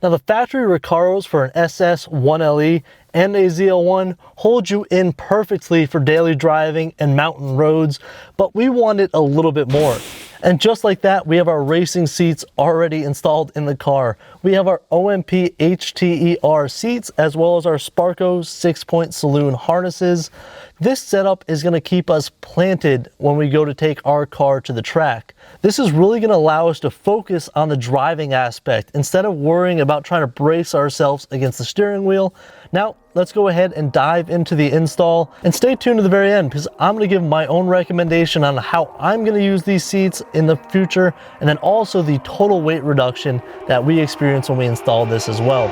Now the factory Recaros for an SS 1LE and a ZL1 hold you in perfectly for daily driving and mountain roads, but we wanted a little bit more. And just like that, we have our racing seats already installed in the car. We have our OMP HTER seats as well as our Sparco 6-point saloon harnesses. This setup is going to keep us planted when we go to take our car to the track. This is really going to allow us to focus on the driving aspect instead of worrying about trying to brace ourselves against the steering wheel. Now, let's go ahead and dive into the install and stay tuned to the very end because I'm going to give my own recommendation on how I'm going to use these seats in the future, and then also the total weight reduction that we experienced when we installed this as well.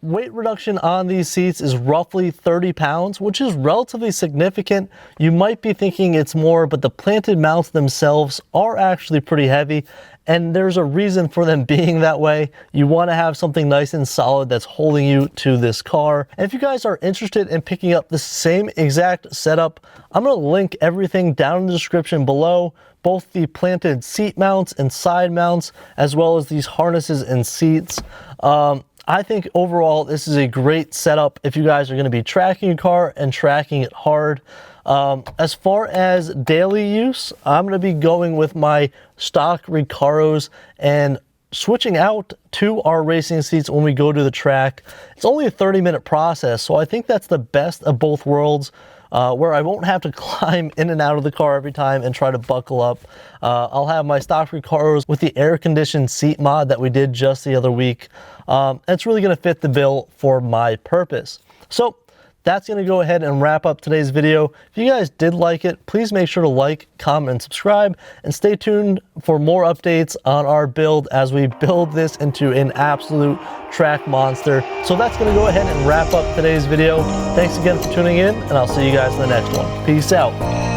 Weight reduction on these seats is roughly 30 pounds, which is relatively significant. You might be thinking it's more, but the planted mounts themselves are actually pretty heavy, and there's a reason for them being that way. You want to have something nice and solid that's holding you to this car. And if you guys are interested in picking up the same exact setup, I'm going to link everything down in the description below, both the planted seat mounts and side mounts, as well as these harnesses and seats. I think overall this is a great setup if you guys are going to be tracking your car and tracking it hard. As far as daily use, I'm going to be going with my stock Recaros and switching out to our racing seats when we go to the track. It's only a 30-minute process, so I think that's the best of both worlds. Where I won't have to climb in and out of the car every time and try to buckle up. I'll have my stock Recaros with the air-conditioned seat mod that we did just the other week. It's really going to fit the bill for my purpose. So that's going to go ahead and wrap up today's video. If you guys did like it, please make sure to like, comment, and subscribe, and stay tuned for more updates on our build as we build this into an absolute track monster. So that's going to go ahead and wrap up today's video. Thanks again for tuning in, and I'll see you guys in the next one. Peace out.